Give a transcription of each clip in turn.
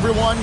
everyone.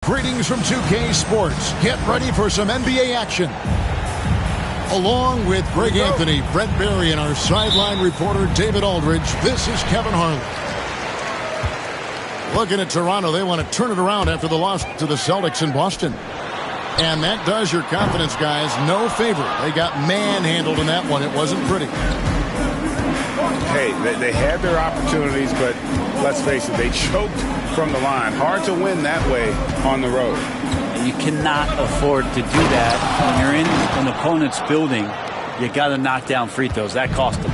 Greetings from 2K Sports. Get ready for some NBA action. Along with Greg Anthony, Brett Berry, and our sideline reporter David Aldridge, this is Kevin Harlan. Looking at Toronto, they want to turn it around after the loss to the Celtics in Boston. And that does your confidence, guys, no favor. They got manhandled in that one. It wasn't pretty. Hey, they had their opportunities, but let's face it, they choked from the line. Hard to win that way on the road. And you cannot afford to do that when you're in an opponent's building. You got to knock down free throws. That cost them.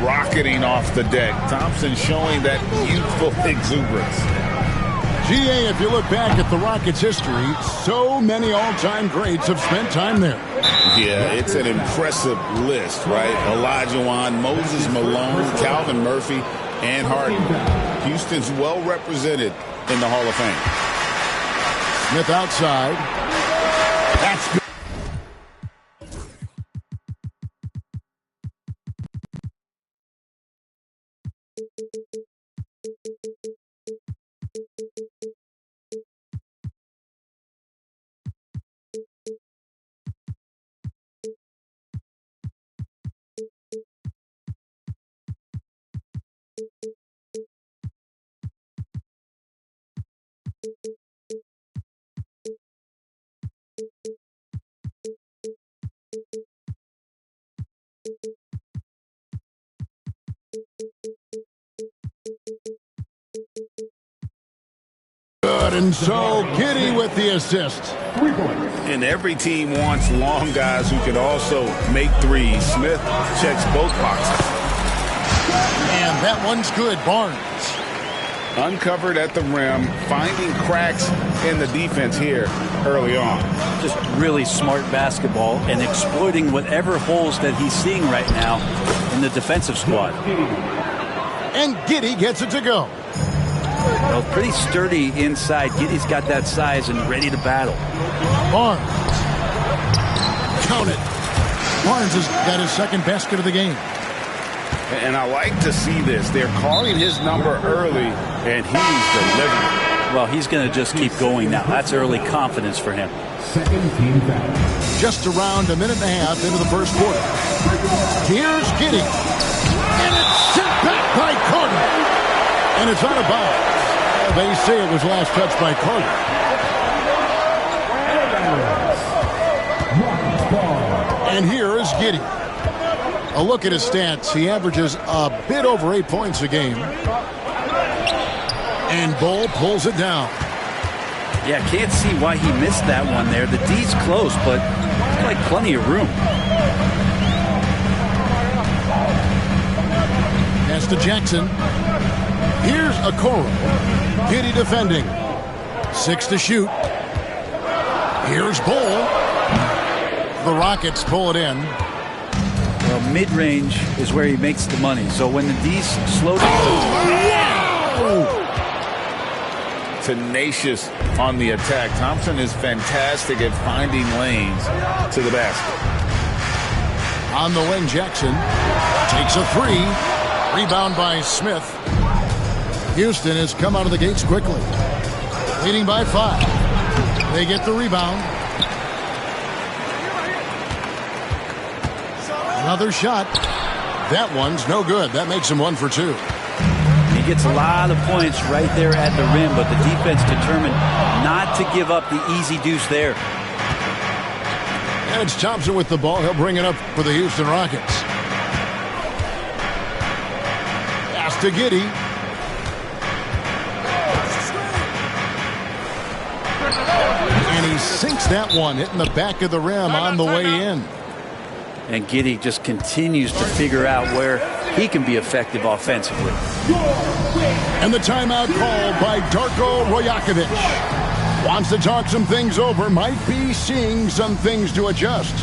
Rocketing off the deck. Thompson showing that youthful exuberance. GA, if you look back at the Rockets' history, so many all-time greats have spent time there. Yeah, it's an impressive list, right? Olajuwon, Moses Malone, Calvin Murphy, and Harden. Houston's well represented in the Hall of Fame. Smith outside. That's good. Good, and so Giddey with the assist. And every team wants long guys who can also make threes. Smith checks both boxes. And that one's good, Barnes. Uncovered at the rim, finding cracks in the defense here early on. Just really smart basketball and exploiting whatever holes that he's seeing right now in the defensive squad. And Giddey gets it to go. Well, pretty sturdy inside. Giddey's got that size and ready to battle. Barnes. Count it. Barnes has got his second basket of the game. And I like to see this. They're calling his number early, and he's delivering. Well, he's going to just keep going now. That's early confidence for him. Just around a minute and a half into the first quarter. Here's Giddey. And it's sent back by Carter. And it's out of bounds. They say it was last touched by Carter. And here is Giddey. A look at his stats. He averages a bit over 8 points a game. And Bull pulls it down. Yeah, can't see why he missed that one there. The D's close, but like plenty of room. Pass to Jackson. Here's Okoro. Giddey defending. 6 to shoot. Here's Bull. The Rockets pull it in. Well, mid-range is where he makes the money. So when the D's slow down... Tenacious on the attack. Thompson is fantastic at finding lanes to the basket. On the wing, Jackson takes a three. Rebound by Smith. Houston has come out of the gates quickly. Leading by 5. They get the rebound. Another shot. That one's no good. That makes him 1 for 2. He gets a lot of points right there at the rim, but the defense determined not to give up the easy deuce there. And it's Thompson with the ball. He'll bring it up for the Houston Rockets. Pass to Giddey. sinks that one, hitting the back of the rim on the way in. And Giddey just continues to figure out where he can be effective offensively. And the timeout called by Darko Rajakovic. Wants to talk some things over, might be seeing some things to adjust.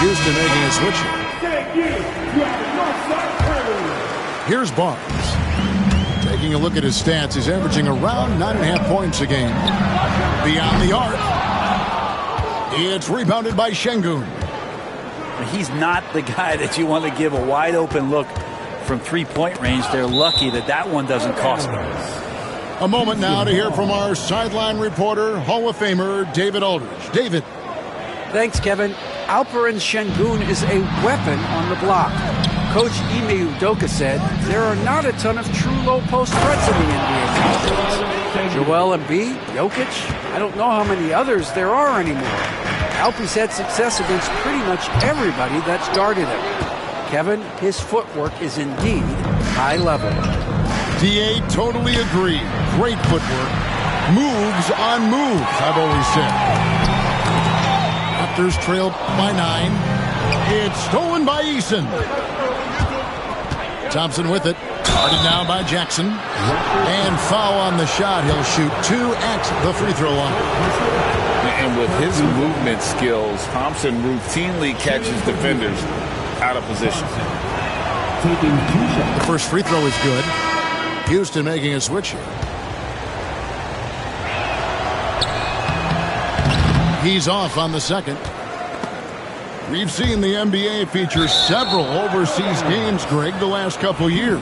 Houston making a switch. Here's Barnes. Taking a look at his stats, he's averaging around 9.5 points a game. Beyond the arc. It's rebounded by Şengün. He's not the guy that you want to give a wide open look from three-point range. They're lucky that that one doesn't cost them. A moment now to hear from our sideline reporter, Hall of Famer David Aldridge. David. Thanks, Kevin. Alperen Şengün is a weapon on the block. Coach Ime Udoka said there are not a ton of true low-post threats in the NBA. Joel Embiid, Jokic, I don't know how many others there are anymore. Alpie's had success against pretty much everybody that's guarded him. Kevin, his footwork is indeed high level. DA totally agree. Great footwork. Moves on moves, I've always said. Raptors trailed by 9. It's stolen by Eason. Thompson with it. Guarded now by Jackson. And foul on the shot. He'll shoot 2 at the free throw line. And with his movement skills, Thompson routinely catches defenders out of position. The first free throw is good. Houston making a switch here. He's off on the second. We've seen the NBA feature several overseas games, Greg, the last couple years.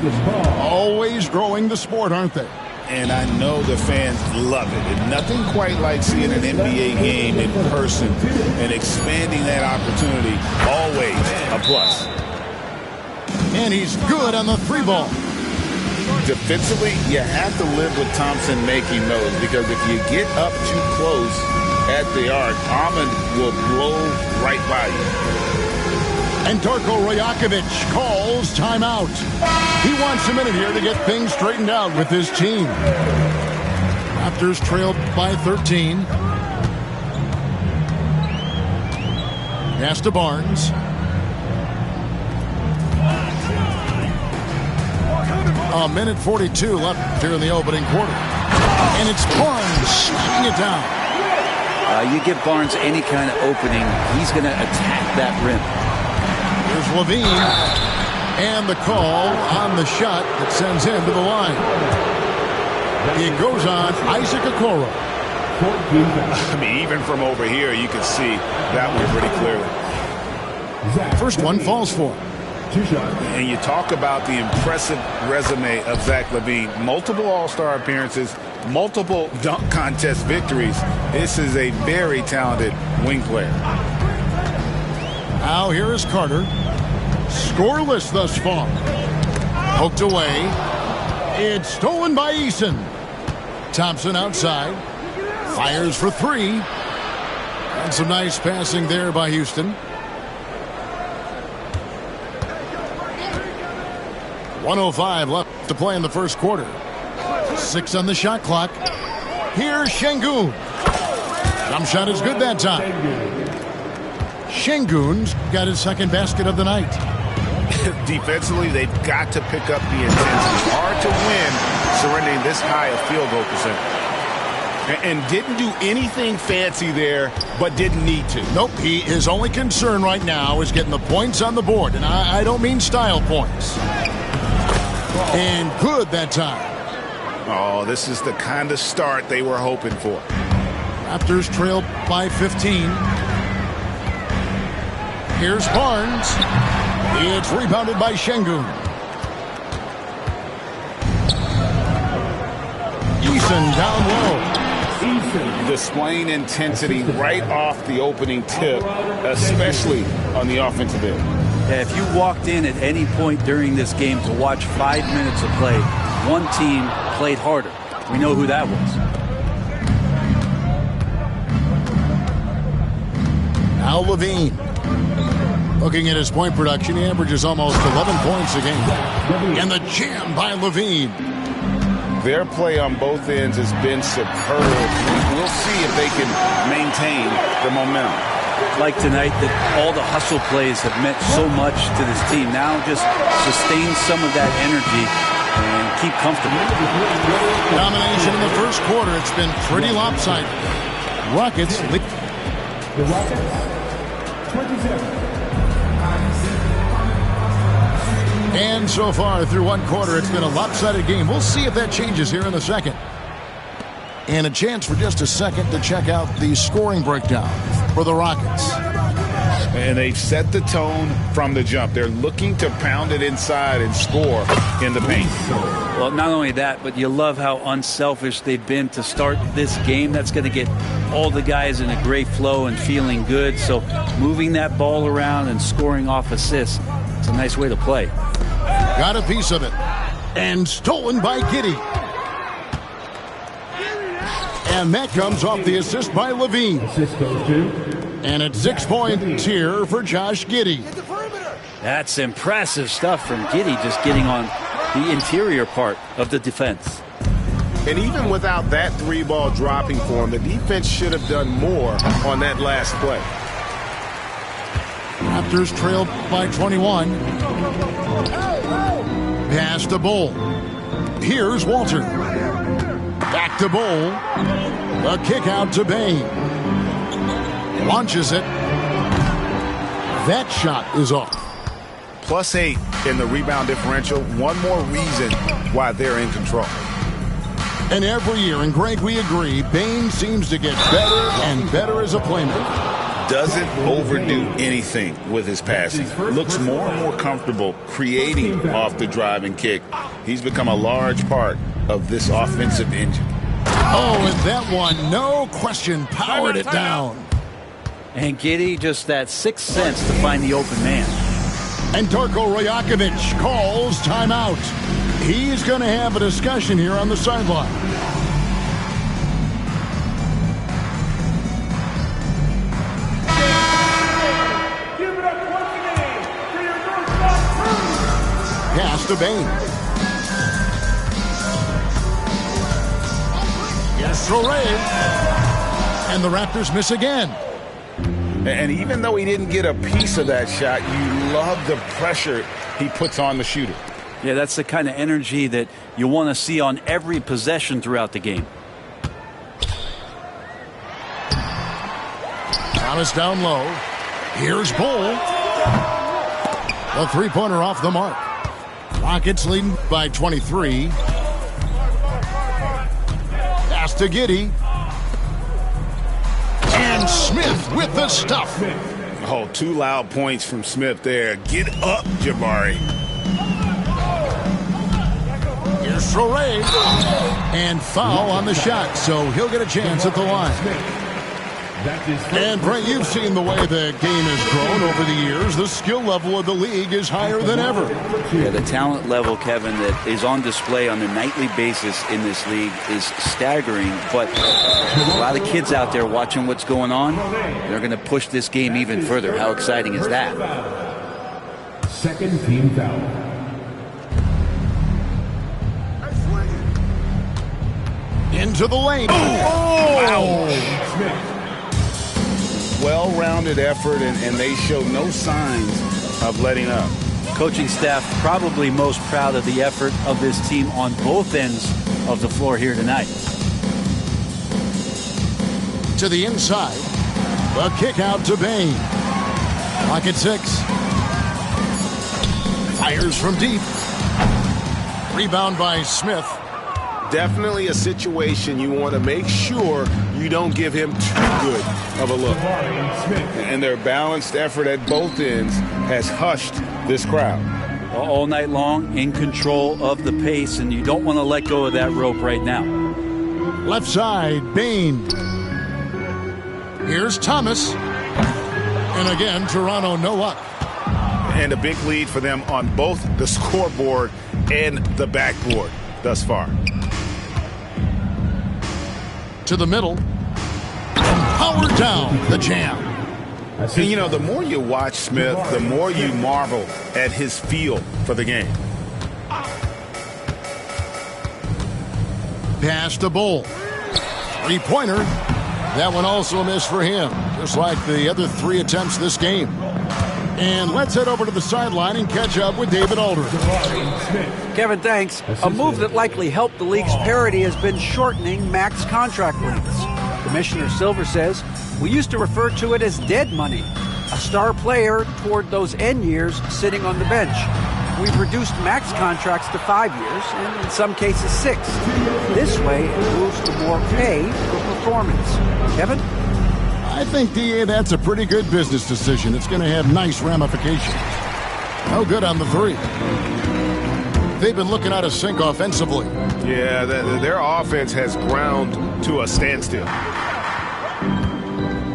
Always growing the sport, aren't they? And I know the fans love it. And nothing quite like seeing an NBA game in person and expanding that opportunity. Always a plus. And he's good on the 3-ball. Defensively, you have to live with Thompson making those, because if you get up too close at the arc, Ahmed will blow right by you. And Darko Rajakovic calls timeout. He wants a minute here to get things straightened out with his team. Raptors trailed by 13. Pass to Barnes. A minute 42 left here in the opening quarter. And it's Barnes slapping it down. You give Barnes any kind of opening, he's going to attack that rim. Here's Levine. And the call on the shot that sends him to the line. It goes on Isaac Okoro. I mean, even from over here, you can see that one pretty clearly. First one falls for him. And you talk about the impressive resume of Zach LaVine. Multiple All-Star appearances, multiple dunk contest victories. This is a very talented wing player. Now here is Carter. Scoreless thus far. Poked away. It's stolen by Eason. Thompson outside. Fires for 3. And some nice passing there by Houston. 1:05 left to play in the first quarter. 6 on the shot clock. Here's Şengün. Jump shot is good that time. Şengün's got his second basket of the night. Defensively, they've got to pick up the intensity. Hard to win surrendering this high a field goal percentage. And didn't do anything fancy there, but didn't need to. Nope, his only concern right now is getting the points on the board. And I don't mean style points. And good that time. Oh, this is the kind of start they were hoping for. Raptors trailed by 15. Here's Barnes. It's rebounded by Şengün. Eason down low. Displaying intensity right off the opening tip, especially on the offensive end. Yeah, if you walked in at any point during this game to watch 5 minutes of play, one team played harder. We know who that was. Now Levine. Looking at his point production, he averages almost 11 points a game. And the jam by Levine. Their play on both ends has been superb. We'll see if they can maintain the momentum. Like tonight, that all the hustle plays have meant so much to this team. Now just sustain some of that energy and keep comfortable. Domination in the first quarter. It's been pretty lopsided. Rockets lead. The Rockets, 27. And so far through one quarter, it's been a lopsided game. We'll see if that changes here in the second. And a chance for just a second to check out the scoring breakdown for the Rockets. And they've set the tone from the jump. They're looking to pound it inside and score in the paint. Well, not only that, but you love how unselfish they've been to start this game. That's going to get all the guys in a great flow and feeling good. So moving that ball around and scoring off assists, it's a nice way to play. Got a piece of it. And stolen by Giddey. And that comes off the assist by Levine. Assist goes to. And it's 6 points here for Josh Giddey. That's impressive stuff from Giddey, just getting on the interior part of the defense. And even without that three ball dropping for him, the defense should have done more on that last play. Raptors trail by 21. Pass to Bull. Here's Walter. Back to Bull. A kick out to Bain. Launches it. That shot is off. +8 in the rebound differential. One more reason why they're in control. And every year, and Greg, we agree, Bain seems to get better and better as a playmaker. Doesn't overdo anything with his passing. Looks more and more comfortable creating off the drive and kick. He's become a large part of this offensive engine. Oh, and that one, no question, powered it down. And Giddey, just that sixth sense to find the open man. And Darko Rajakovic calls timeout. He's going to have a discussion here on the sideline. Pass to Bain. Yes, Sorey. And the Raptors miss again. And even though he didn't get a piece of that shot, you love the pressure he puts on the shooter. Yeah, that's the kind of energy that you want to see on every possession throughout the game. Thomas down low. Here's Bull. A three-pointer off the mark. Rockets leading by 23. Pass to Giddey. And Smith with the stuff. Oh, 2 loud points from Smith there. Get up, Jabari. Here's Sorey. And foul on the shot, so he'll get a chance at the line. And Brent, you've seen the way the game has grown over the years. The skill level of the league is higher than ever. Yeah, the talent level, Kevin, that is on display on a nightly basis in this league is staggering. But there's a lot of kids out there watching what's going on. They're going to push this game even further. How exciting is that? Second team foul. Into the lane. Oh! Smith. Well-rounded effort, and they show no signs of letting up. Coaching staff probably most proud of the effort of this team on both ends of the floor here tonight. To the inside. A kick out to Bain. Clock at 6. Fires from deep. Rebound by Smith. Definitely a situation you want to make sure you don't give him too good of a look. And their balanced effort at both ends has hushed this crowd. All night long, in control of the pace, and you don't want to let go of that rope right now. Left side, Bain. Here's Thomas. And again, Toronto no up. And a big lead for them on both the scoreboard and the backboard thus far. To the middle. Power down the jam. And, you know, the more you watch Smith, the more you marvel at his feel for the game. Pass to Bull. Three-pointer. That one also a miss for him, just like the other 3 attempts this game. And let's head over to the sideline and catch up with David Aldridge. Kevin, thanks. A move that likely helped the league's parity has been shortening max contract lengths. Commissioner Silver says, we used to refer to it as dead money, a star player toward those end years sitting on the bench. We've reduced max contracts to 5 years, and in some cases 6. This way, it moves to more pay for performance. Kevin? I think, DA, that's a pretty good business decision. It's going to have nice ramifications. No good on the 3. They've been looking out of sync offensively. Yeah, their offense has ground to a standstill.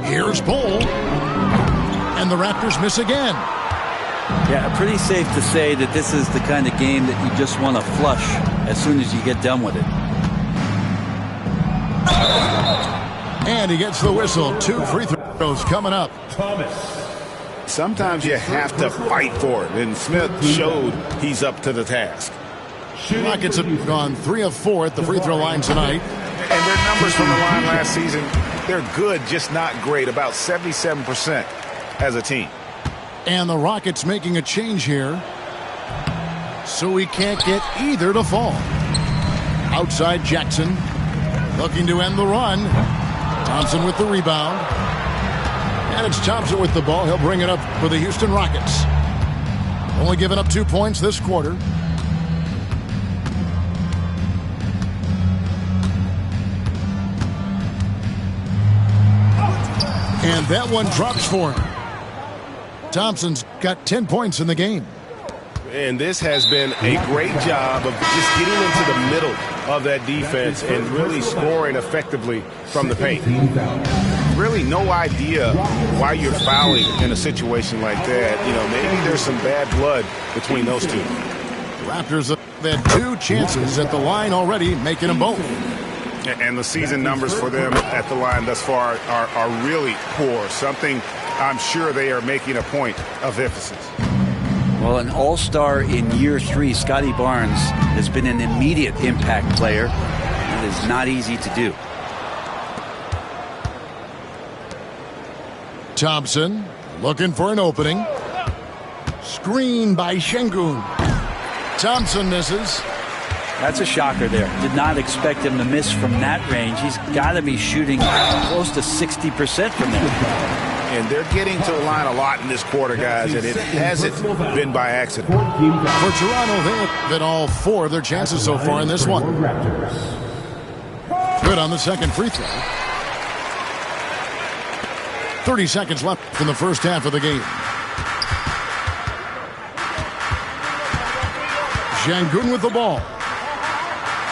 Here's Bull. And the Raptors miss again. Yeah, pretty safe to say that this is the kind of game that you just want to flush as soon as you get done with it. And he gets the whistle. 2 free throws coming up. Sometimes you have to fight for it, and Smith showed he's up to the task. Rockets have gone 3 of 4 at the free throw line tonight. And their numbers from the line last season, they're good, just not great, about 77% as a team. And the Rockets making a change here. So we can't get either to fall. Outside Jackson. Looking to end the run. Thompson with the rebound. And it's Thompson with the ball. He'll bring it up for the Houston Rockets. Only giving up 2 points this quarter. And that one drops for him. Thompson's got 10 points in the game. And this has been a great job of just getting into the middle of that defense and really scoring effectively from the paint. Really no idea why you're fouling in a situation like that. You know, maybe there's some bad blood between those two. Raptors have had 2 chances at the line already, making them both. And the season numbers for them at the line thus far are really poor. Something I'm sure they are making a point of emphasis. Well, an all-star in year 3, Scotty Barnes, has been an immediate impact player. It is not easy to do. Thompson looking for an opening. Screen by Şengün. Thompson misses. That's a shocker there. Did not expect him to miss from that range. He's got to be shooting close to 60% from there. And they're getting to the line a lot in this quarter, guys, and it hasn't been by accident. For Toronto, they have been all 4 of their chances so far in this one. Good on the second free throw. 30 seconds left in the first half of the game. Şengün with the ball.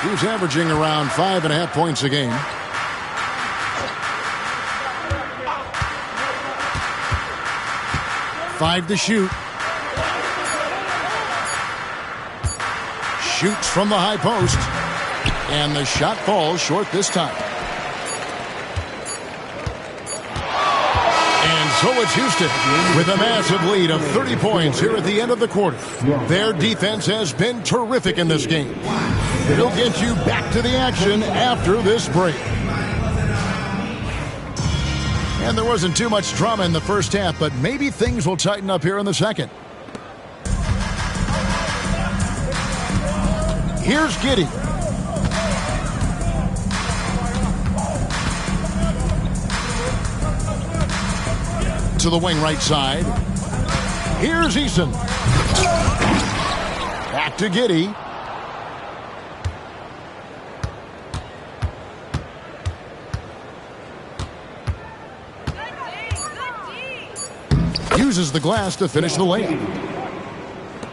He's averaging around 5.5 points a game. Five to shoot. Shoots from the high post. And the shot falls short this time. And so it's Houston with a massive lead of 30 points here at the end of the quarter. Their defense has been terrific in this game. We'll get you back to the action after this break. And there wasn't too much drama in the first half, but maybe things will tighten up here in the second. Here's Giddey. To the wing right side. Here's Eason. Back to Giddey. Uses the glass to finish the layup.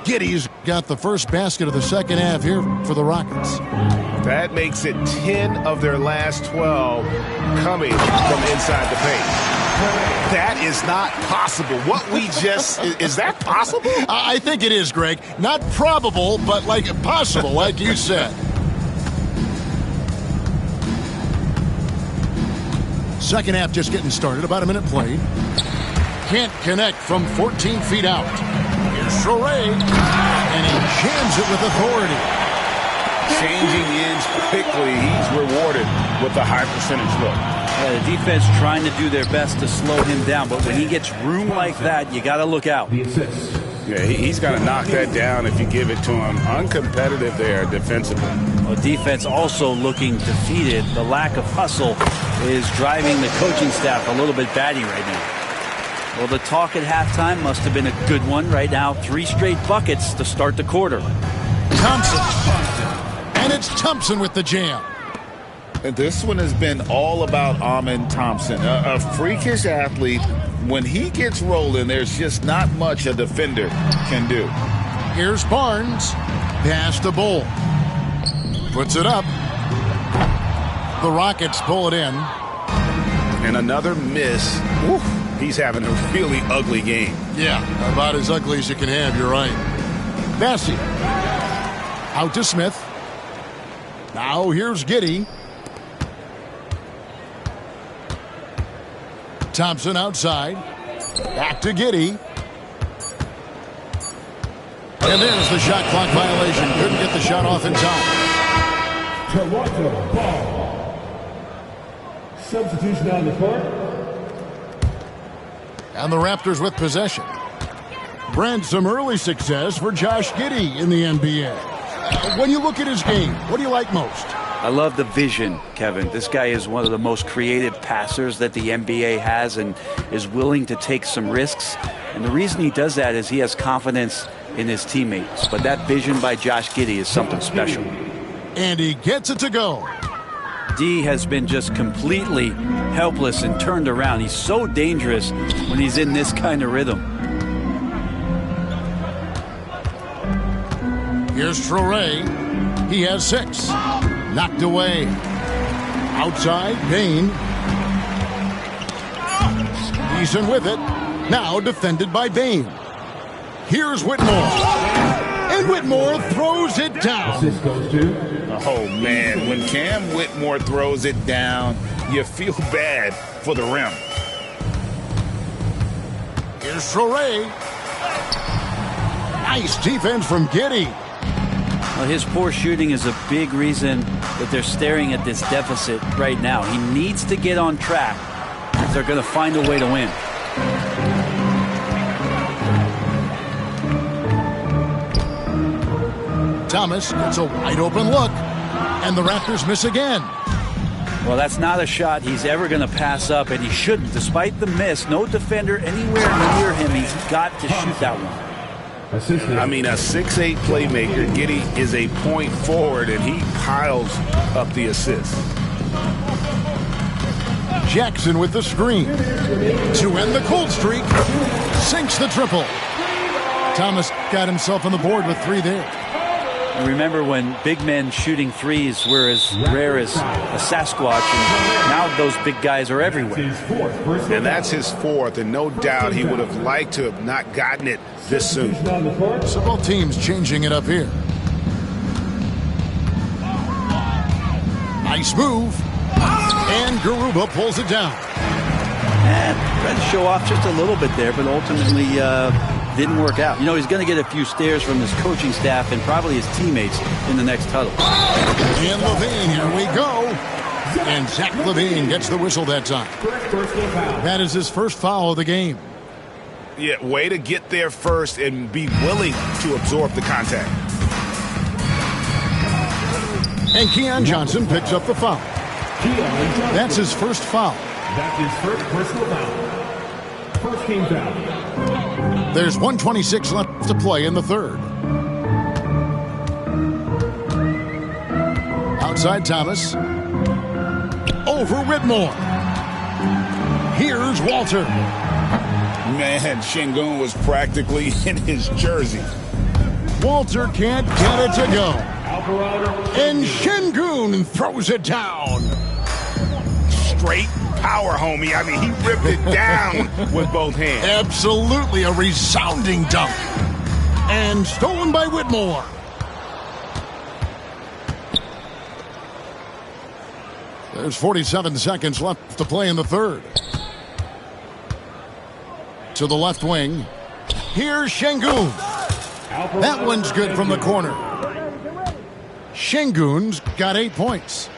Giddey's got the first basket of the second half here for the Rockets. That makes it 10 of their last 12 coming from inside the paint. That is not possible. What we just... is that possible? I think it is, Greg. Not probable, but like possible, like you said. Second half just getting started. About a minute played. Can't connect from 14 feet out. Here's Soray, and he jams it with authority. Changing ends quickly. He's rewarded with a high percentage look. Yeah, the defense trying to do their best to slow him down, but when he gets room like that, you got to look out. The assist. Yeah, he's got to knock that down if you give it to him. Uncompetitive there defensively. Well, defense also looking defeated. The lack of hustle is driving the coaching staff a little bit batty right now. Well, the talk at halftime must have been a good one. Right now, 3 straight buckets to start the quarter. Thompson. And it's Thompson with the jam. And this one has been all about Amen Thompson. A freakish athlete. When he gets rolling, there's just not much a defender can do. Here's Barnes. Pass to Bull. Puts it up. The Rockets pull it in. And another miss. Woo, he's having a really ugly game. Yeah, about as ugly as you can have, you're right. Bassi. Out to Smith. Now here's Giddey. Thompson outside. Back to Giddey. And there's the shot clock violation. Couldn't get the shot off in time. Toronto ball. Substitution on the court. And the Raptors with possession. Brent, some early success for Josh Giddey in the NBA. When you look at his game, what do you like most? I love the vision, Kevin. This guy is one of the most creative passers that the NBA has and is willing to take some risks. And the reason he does that is he has confidence in his teammates. But that vision by Josh Giddey is something special. And he gets it to go. D has been just completely helpless and turned around. He's so dangerous when he's in this kind of rhythm. Here's Traoré. He has 6. Knocked away. Outside, Bain. Eason with it. Now defended by Bain. Here's Whitmore. And Whitmore throws it down. Assist goes to. Oh, man. When Cam Whitmore throws it down, you feel bad for the rim. Here's Traoré. Nice defense from Giddey. Well, his poor shooting is a big reason that they're staring at this deficit right now. He needs to get on track if they're going to find a way to win. Thomas gets a wide open look, and the Raptors miss again. Well, that's not a shot he's ever going to pass up, and he shouldn't. Despite the miss, no defender anywhere near him. He's got to shoot that one. I mean, a 6'8 playmaker. Giddey is a point forward, and he piles up the assist. Jackson with the screen. To end the cold streak. Sinks the triple. Thomas got himself on the board with 3 there. Remember when big men shooting threes were as rare as a Sasquatch, and now those big guys are everywhere. And that's his 4th, and no doubt he would have liked to have not gotten it this soon. So both teams changing it up here. Nice move. And Garuba pulls it down. And tried to show off just a little bit there, but ultimately didn't work out. You know, he's going to get a few stares from his coaching staff and probably his teammates in the next huddle. And Levine, here we go. And Zach Levine gets the whistle that time. That is his first foul of the game. Yeah, way to get there first and be willing to absorb the contact. And Keon Johnson picks up the foul. That's his first foul. That's his first personal foul. First team foul. There's 1:26 left to play in the third. Outside Thomas. Over Whitmore. Here's Walter. Man, Şengün was practically in his jersey. Walter can't get it to go. And Şengün throws it down. Straight power, homie. I mean, he ripped it down with both hands. Absolutely a resounding dunk. And stolen by Whitmore. There's 47 seconds left to play in the third. to the left wing. Here's Şengün. That one's good from the corner. Şengün's got 8 points.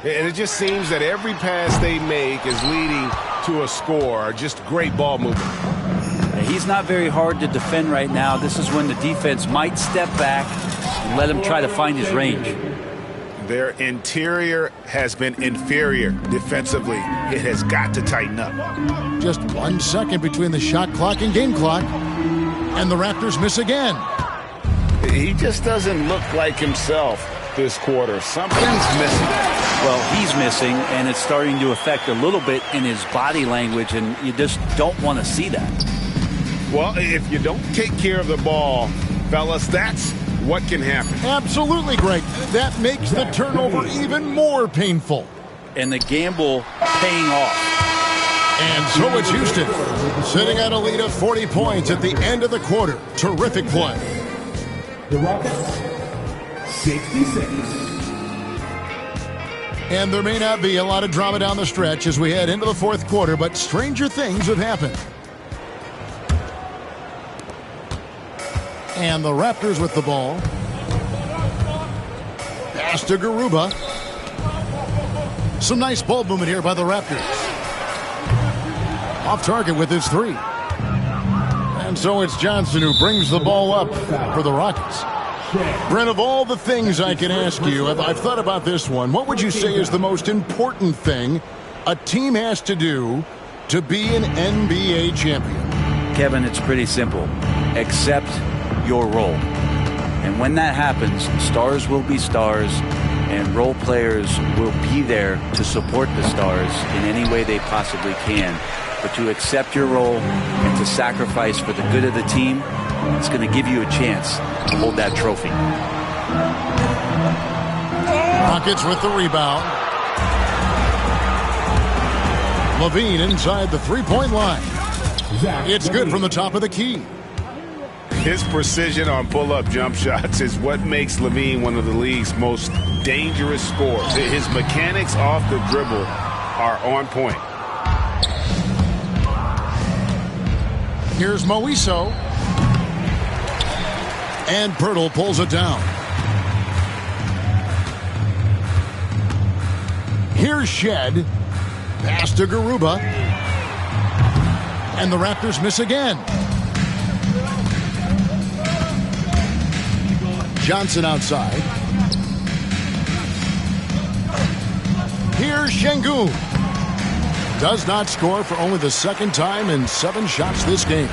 And it just seems that every pass they make is leading to a score. Just great ball movement. He's not very hard to defend right now. This is when the defense might step back and let him try to find his range. Their interior has been inferior defensively. It has got to tighten up. Just 1 second between the shot clock and game clock. And the Raptors miss again. He just doesn't look like himself this quarter. Something's missing. Well, he's missing, and it's starting to affect a little bit in his body language, and you just don't want to see that. Well, if you don't take care of the ball, fellas, that's what can happen. Absolutely, Greg. That makes the turnover even more painful. And the gamble paying off. And so it's Houston, sitting at a lead of 40 points at the end of the quarter. Terrific play. The Rockets, 66. And there may not be a lot of drama down the stretch as we head into the fourth quarter, but stranger things have happened. And the Raptors with the ball. Pass to Garuba. Some nice ball movement here by the Raptors. Off target with his 3. And so it's Johnson who brings the ball up for the Rockets. Brent, of all the things I can ask you, I've thought about this one. What would you say is the most important thing a team has to do to be an NBA champion? Kevin, it's pretty simple. Accept your role. And when that happens, stars will be stars, and role players will be there to support the stars in any way they possibly can. But to accept your role and to sacrifice for the good of the team, it's going to give you a chance to hold that trophy. Rockets with the rebound. LaVine inside the three-point line. It's good from the top of the key. His precision on pull-up jump shots is what makes LaVine one of the league's most dangerous scorers. His mechanics off the dribble are on point. Here's Moiso. And Pirtle pulls it down. Here's Shed. Pass to Garuba. And the Raptors miss again. Johnson outside. Here's Şengün. Does not score for only the second time in 7 shots this game.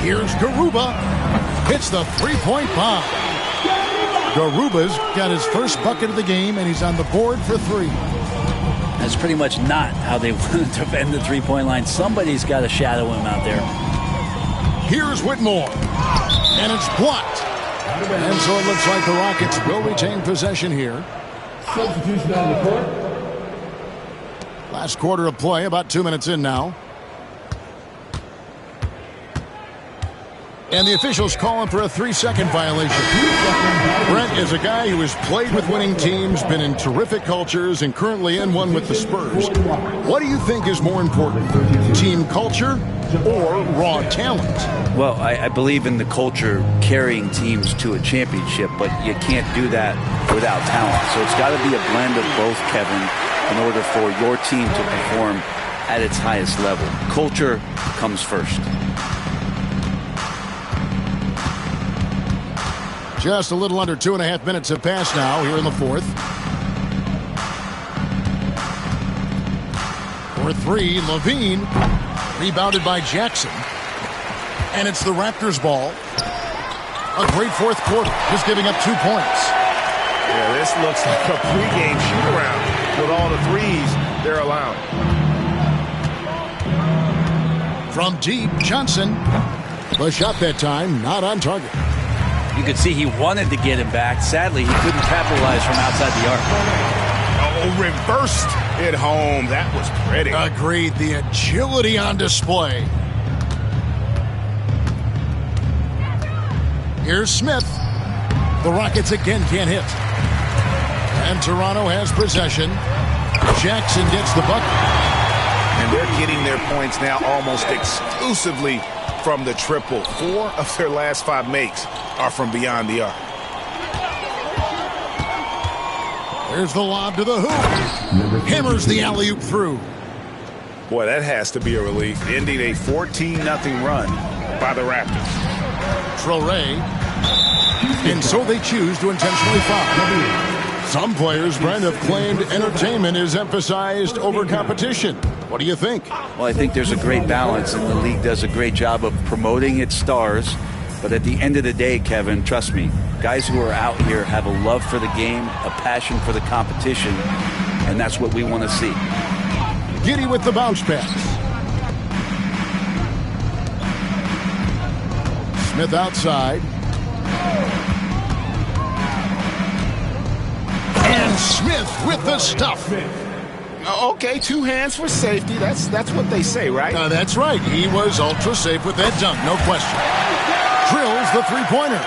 Here's Garuba. Hits the three-point bomb. Garuba's got his first bucket of the game, and he's on the board for 3. That's pretty much not how they want to defend the three-point line. Somebody's got to shadow him out there. Here's Whitmore. And it's blocked. And so it looks like the Rockets will retain possession here. Substitution on the court. Last quarter of play, about 2 minutes in now. And the officials calling for a 3-second violation. Brent is a guy who has played with winning teams, been in terrific cultures, and currently in one with the Spurs. What do you think is more important, team culture or raw talent? Well, I believe in the culture carrying teams to a championship, but you can't do that without talent. So it's got to be a blend of both, Kevin, in order for your team to perform at its highest level. Culture comes first. Just a little under 2.5 minutes have passed now here in the fourth. For 3, LaVine. Rebounded by Jackson. And it's the Raptors' ball. A great fourth quarter, just giving up 2 points. Yeah, this looks like a pregame shoot-around with all the threes they're allowing. From deep, Johnson. The shot that time, not on target. You could see he wanted to get him back. Sadly, he couldn't capitalize from outside the arc. Oh, reversed it home. That was pretty. Agreed. The agility on display. Here's Smith. The Rockets again can't hit. And Toronto has possession. Jackson gets the bucket. And they're getting their points now almost exclusively from the triple. 4 of their last 5 makes are from beyond the arc. There's the lob to the hoop. Hammers the alley-oop through. Boy, that has to be a relief. Ending a 14-0 run by the Raptors. Traoré. And so they choose to intentionally foul. Some players, Brent, have claimed entertainment is emphasized over competition. What do you think? Well, I think there's a great balance, and the league does a great job of promoting its stars. But at the end of the day, Kevin, trust me, guys who are out here have a love for the game, a passion for the competition, and that's what we want to see. Giddy with the bounce pass. Smith outside. And Smith with the stuff. Okay, 2 hands for safety. That's what they say, right? That's right. He was ultra safe with that dunk, no question. Drills the three-pointer.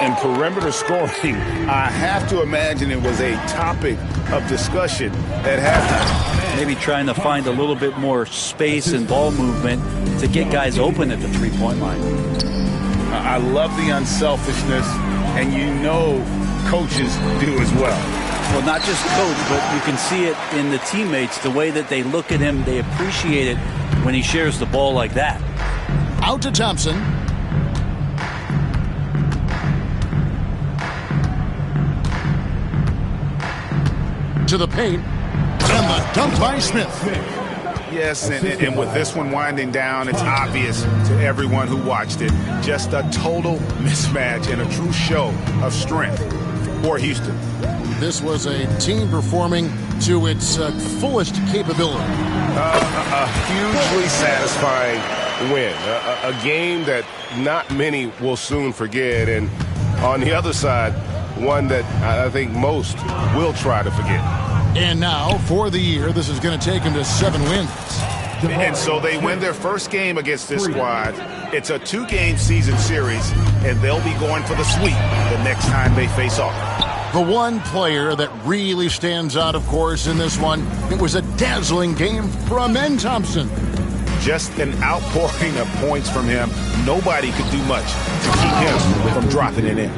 And perimeter scoring, I have to imagine it was a topic of discussion at halftime. Maybe trying to find a little bit more space and ball movement to get guys open at the three-point line. I love the unselfishness, and you know coaches do as well. Well, not just coach, but you can see it in the teammates, the way that they look at him. They appreciate it when he shares the ball like that. Out to Thompson. To the paint. And the dunk by Smith. Yes, and with this one winding down, it's obvious to everyone who watched it. Just a total mismatch and a true show of strength for Houston. This was a team performing to its fullest capability. A hugely satisfying win. A game that not many will soon forget. And on the other side, one that I think most will try to forget. And now, for the year, this is going to take them to 7 wins. And so they win their first game against this squad. It's a 2-game season series, and they'll be going for the sweep the next time they face off. The one player that really stands out, of course, in this one, it was a dazzling game from Amen Thompson. Just an outpouring of points from him. Nobody could do much to keep him from dropping it in.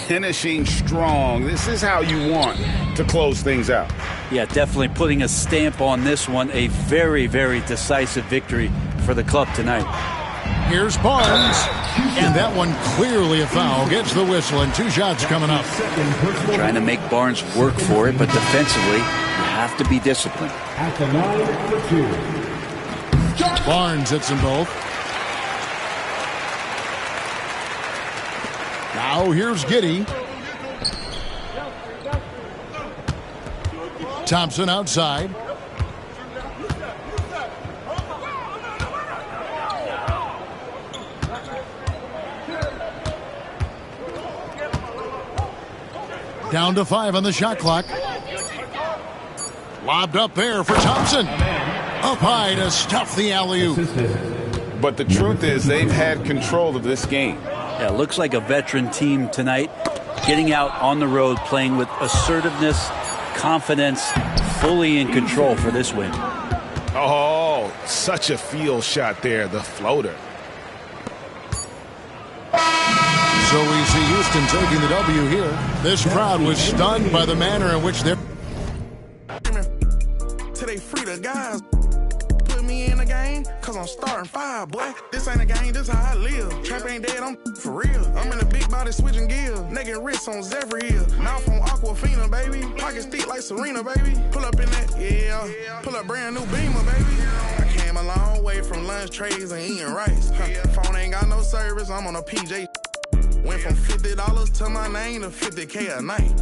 Finishing strong. This is how you want to close things out. Yeah, definitely putting a stamp on this one. A very, very decisive victory for the club tonight. Here's Barnes. And that one clearly a foul. Gets the whistle and 2 shots coming up. Trying to make Barnes work for it, but defensively, you have to be disciplined. At the line for 2. Barnes hits them both. Now here's Giddy. Thompson outside. Down to 5 on the shot clock. Lobbed up there for Thompson. Up high to stuff the alley-oop. But the truth is they've had control of this game. Yeah, looks like a veteran team tonight, getting out on the road, playing with assertiveness, confidence, fully in control for this win. Oh, such a field shot there, the floater. So we see Houston taking the W here. This crowd was stunned by the manner in which they're... Till they free the guys. Put me in the game, cause I'm starting 5, boy. This ain't a game, this how I live. Trap ain't dead, I'm for real. I'm in a big body switching gears. Naked wrists on Zephyr Hill. Mouth on Aquafina, baby. Pockets thick like Serena, baby. Pull up in that, yeah. Pull up brand new Beamer, baby. I came a long way from lunch trays and eating rice. Phone ain't got no service, I'm on a PJ. Went from $50 to my name to $50K a night.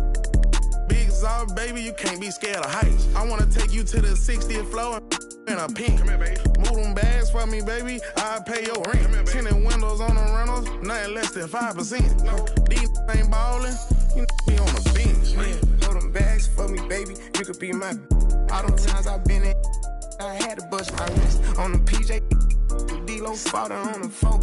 Big Zob, baby, you can't be scared of heights. I wanna take you to the 60th floor in a pink. Come here, baby. Move them bags for me, baby. I'll pay your rent. Tinted windows on the rentals, nothing less than 5%. These ain't ballin', you be on the bench. Throw them bags for me, baby. You could be my. All them times I've been in, I had to bust my wrist on the PJ. D-Lo fought on the phone.